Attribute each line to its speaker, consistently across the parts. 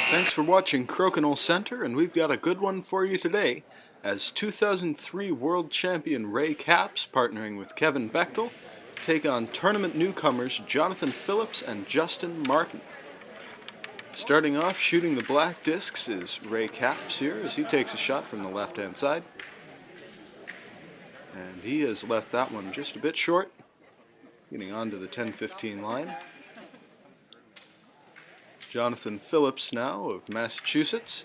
Speaker 1: Thanks for watching Crokinole Center, and we've got a good one for you today, as 2003 World Champion Ray Kappes, partnering with Kevin Bechtel, take on tournament newcomers Jonathan Phillips and Justin Martin. Starting off shooting the black discs is Ray Kappes here, as he takes a shot from the left-hand side. And he has left that one just a bit short, getting onto the 10-15 line. Jonathan Phillips now of Massachusetts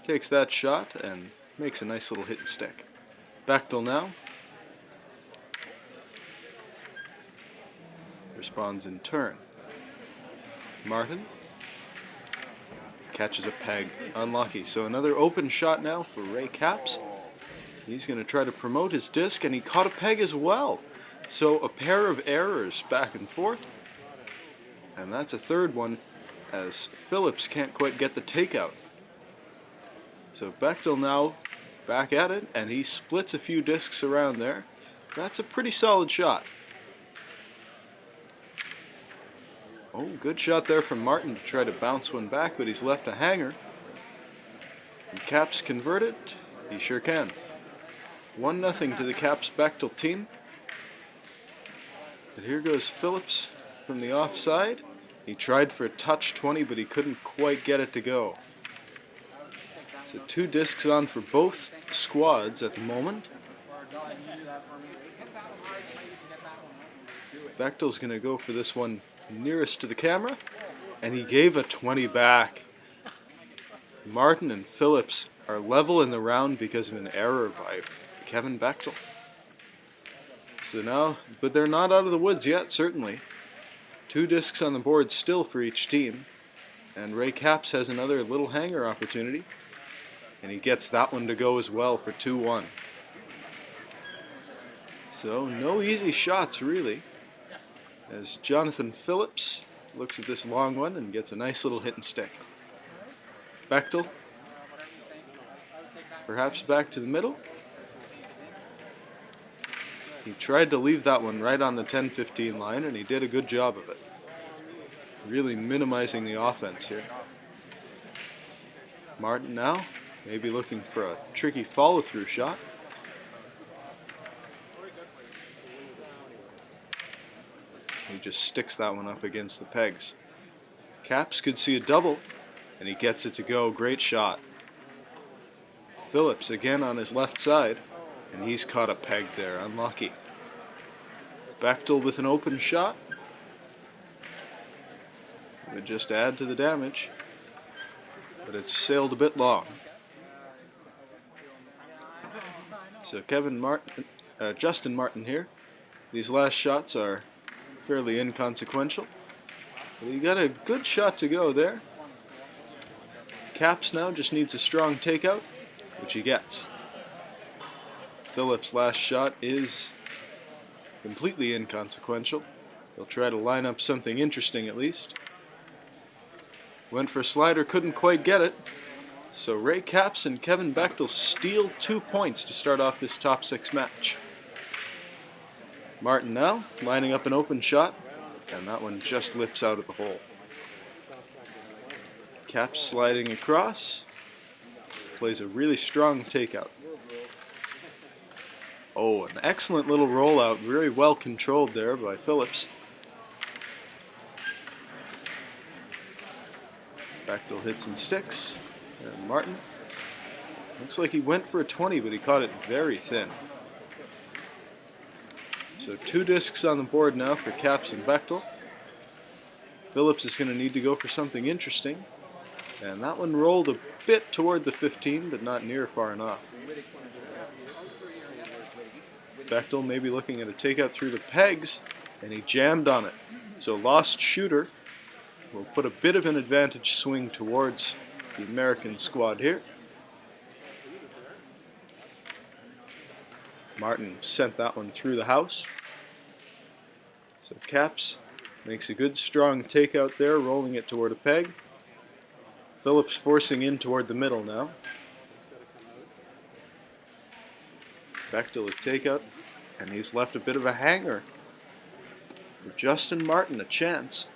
Speaker 1: takes that shot and makes a nice little hit and stick. Bechtel now responds in turn. Martin catches a peg, unlucky. So another open shot now for Ray Kappes. He's going to try to promote his disc, and he caught a peg as well. So a pair of errors back and forth, and that's a third one, as Phillips can't quite get the takeout. So Bechtel now back at it, and he splits a few discs around there. That's a pretty solid shot. Oh, good shot there from Martin to try to bounce one back, but he's left a hanger. Can Kappes convert it? He sure can. 1-0 to the Kappes-Bechtel team. But here goes Phillips from the offside. He tried for a touch 20, but he couldn't quite get it to go. So 2 discs on for both squads at the moment. Bechtel's going to go for this one nearest to the camera, and he gave a 20 back. Martin and Phillips are level in the round because of an error by Kevin Bechtel. So now, but they're not out of the woods yet, certainly. 2 discs on the board still for each team, and Ray Kappes has another little hanger opportunity, and he gets that one to go as well for 2-1. So no easy shots really, as Jonathan Phillips looks at this long one and gets a nice little hit and stick. Bechtel perhaps back to the middle. He tried to leave that one right on the 10-15 line, and he did a good job of it. Really minimizing the offense here. Martin now, maybe looking for a tricky follow-through shot. He just sticks that one up against the pegs. Kappes could see a double, and he gets it to go. Great shot. Phillips again on his left side, and he's caught a peg there, unlucky. Bechtel with an open shot. It would just add to the damage, but it's sailed a bit long. So Justin Martin here. These last shots are fairly inconsequential. But he got a good shot to go there. Kappes now just needs a strong takeout, which he gets. Phillips' last shot is completely inconsequential. He'll try to line up something interesting at least. Went for a slider, couldn't quite get it. So Ray Kappes and Kevin Bechtel steal 2 points to start off this top 6 match. Martin now lining up an open shot, and that one just lips out of the hole. Kappes sliding across, plays a really strong takeout. Oh, an excellent little rollout, very well controlled there by Phillips. Bechtel hits and sticks, and Martin looks like he went for a 20, but he caught it very thin. So 2 discs on the board now for Kappes and Bechtel. Phillips is going to need to go for something interesting, and that one rolled a bit toward the 15, but not near far enough. Bechtel maybe looking at a takeout through the pegs, and he jammed on it. So lost shooter will put a bit of an advantage swing towards the American squad here. Martin sent that one through the house. So Kappes makes a good strong takeout there, rolling it toward a peg. Phillips forcing in toward the middle now. Bechtel a takeout, and he's left a bit of a hanger. For Justin Martin a chance.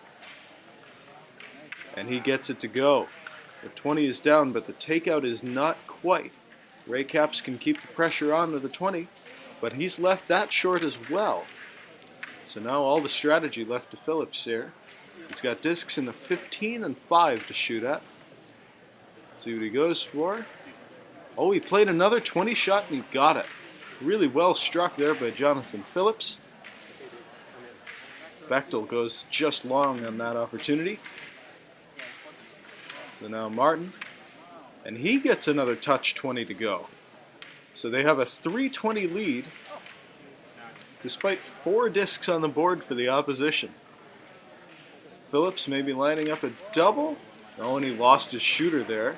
Speaker 1: And he gets it to go. The 20 is down, but the takeout is not quite. Ray Kappes can keep the pressure on with the 20, but he's left that short as well. So now all the strategy left to Phillips here. He's got discs in the 15 and 5 to shoot at. Let's see what he goes for. Oh, he played another 20 shot and he got it. Really well struck there by Jonathan Phillips. Bechtel goes just long on that opportunity. So now Martin, and he gets another touch 20 to go. So they have a 320 lead despite 4 discs on the board for the opposition. Phillips maybe lining up a double. Oh, and he lost his shooter there.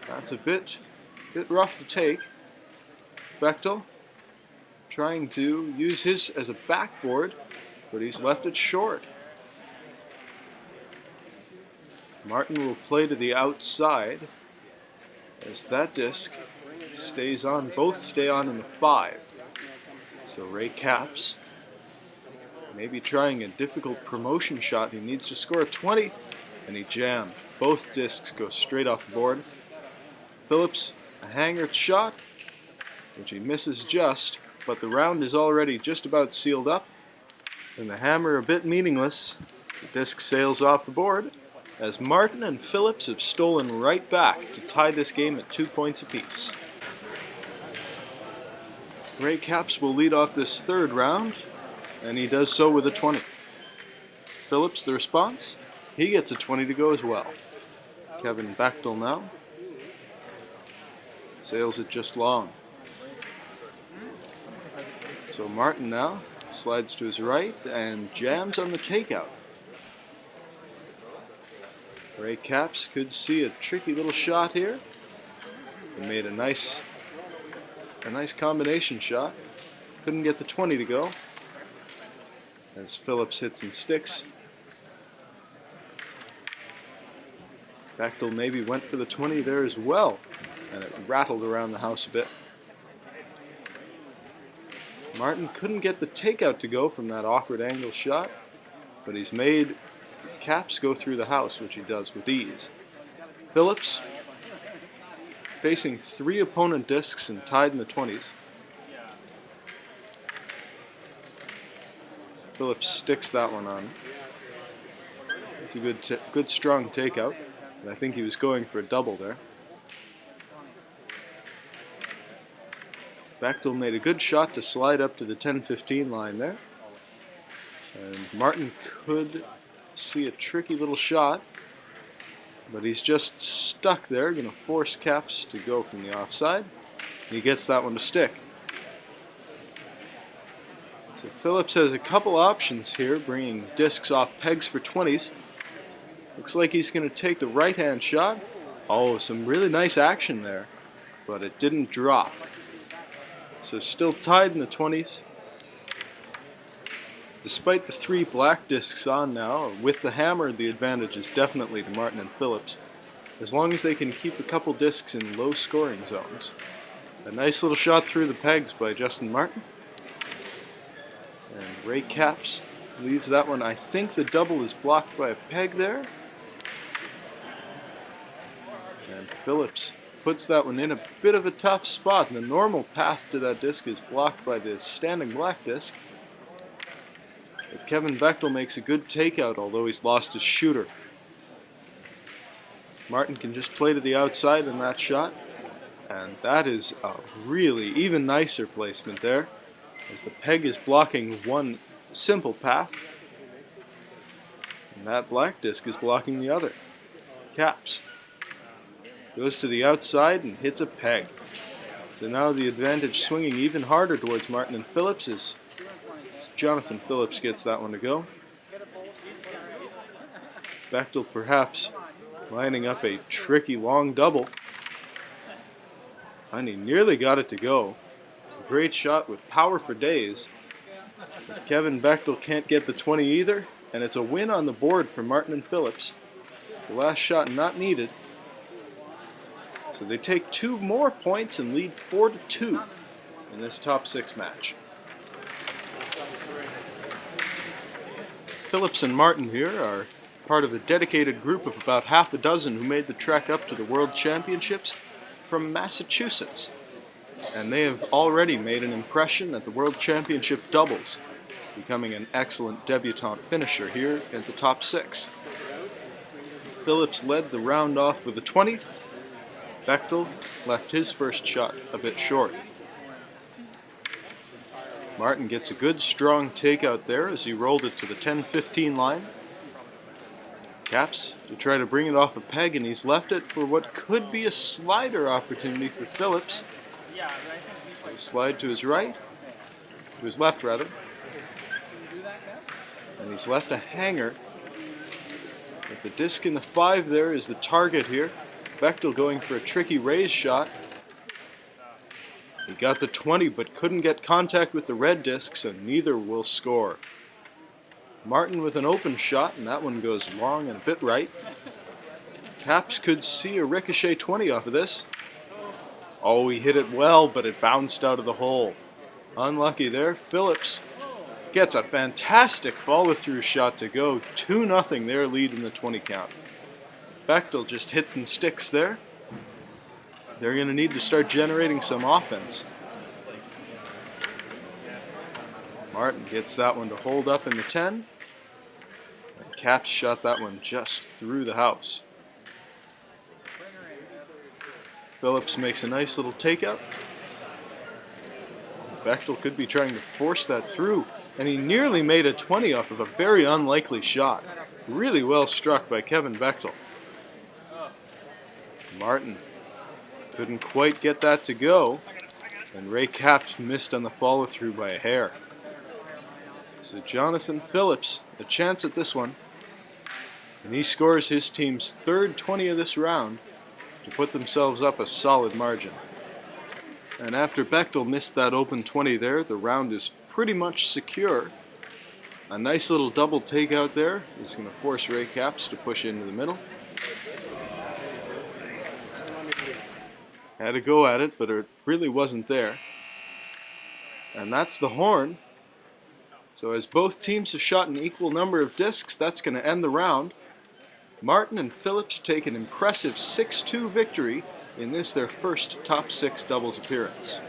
Speaker 1: That's a bit rough to take. Bechtel trying to use his as a backboard, but he's left it short. Martin will play to the outside as that disc stays on. Both stay on in the 5. So Ray Kappes maybe trying a difficult promotion shot. He needs to score a 20, and he jammed. Both discs go straight off the board. Phillips, a hanger shot, which he misses just, but the round is already just about sealed up, and the hammer a bit meaningless. The disc sails off the board as Martin and Phillips have stolen right back to tie this game at 2 points apiece. Ray Kappes will lead off this third round, and he does so with a 20. Phillips, the response, he gets a 20 to go as well. Kevin Bechtel now sails it just long. So Martin now slides to his right and jams on the takeout. Ray Kappes could see a tricky little shot here. He made a nice combination shot. Couldn't get the 20 to go as Phillips hits and sticks. Bechtel maybe went for the 20 there as well, and it rattled around the house a bit. Martin couldn't get the takeout to go from that awkward angle shot, but he's made Kappes go through the house, which he does with ease. Phillips facing 3 opponent discs and tied in the 20s. Phillips sticks that one on. It's a good strong takeout, and I think he was going for a double there. Bechtel made a good shot to slide up to the 10-15 line there. And Martin could see a tricky little shot, but he's just stuck there, going to force Kappes to go from the offside. He gets that one to stick. So Phillips has a couple options here, bringing discs off pegs for 20s. Looks like he's going to take the right-hand shot. Oh, some really nice action there, but it didn't drop. So still tied in the 20s. Despite the 3 black discs on now, with the hammer the advantage is definitely to Martin and Phillips, as long as they can keep a couple discs in low scoring zones. A nice little shot through the pegs by Justin Martin. And Ray Kappes leaves that one. I think the double is blocked by a peg there. And Phillips puts that one in a bit of a tough spot. The normal path to that disc is blocked by the standing black disc. But Kevin Bechtel makes a good takeout, although he's lost his shooter. Martin can just play to the outside in that shot. And that is a really even nicer placement there, as the peg is blocking one simple path, and that black disc is blocking the other. Kappes goes to the outside and hits a peg. So now the advantage swinging even harder towards Martin and Phillips as Jonathan Phillips gets that one to go. Bechtel perhaps lining up a tricky long double. And he nearly got it to go. A great shot with power for days. But Kevin Bechtel can't get the 20 either, and it's a win on the board for Martin and Phillips. The last shot not needed. So they take 2 more points and lead 4-2 in this top 6 match. Phillips and Martin here are part of a dedicated group of about half a dozen who made the trek up to the World Championships from Massachusetts. And they have already made an impression at the World Championship doubles, becoming an excellent debutante finisher here at the top 6. Phillips led the round off with a 20. Bechtel left his first shot a bit short. Martin gets a good strong takeout there as he rolled it to the 10-15 line. Kappes to try to bring it off a peg, and he's left it for what could be a slider opportunity for Phillips. He'll slide to his right, to his left rather, and he's left a hanger. But the disc in the 5 there is the target here. Bechtel going for a tricky raise shot. He got the 20 but couldn't get contact with the red disc, so neither will score. Martin with an open shot, and that one goes long and a bit right. Kappes could see a ricochet 20 off of this. Oh, he hit it well, but it bounced out of the hole. Unlucky there. Phillips gets a fantastic follow-through shot to go. 2-0 their lead in the 20 count. Bechtel just hits and sticks there. They're going to need to start generating some offense. Martin gets that one to hold up in the 10. And Kappes shot that one just through the house. Phillips makes a nice little takeout. Bechtel could be trying to force that through, and he nearly made a 20 off of a very unlikely shot. Really well struck by Kevin Bechtel. Martin couldn't quite get that to go, and Ray Kappes missed on the follow-through by a hair. So Jonathan Phillips, a chance at this one, and he scores his team's third 20 of this round to put themselves up a solid margin. And after Bechtel missed that open 20 there, the round is pretty much secure. A nice little double takeout there is going to force Ray Kappes to push into the middle. Had a go at it, but it really wasn't there. And that's the horn. So as both teams have shot an equal number of discs, that's going to end the round. Martin and Phillips take an impressive 6-2 victory in this, their first top 6 doubles appearance.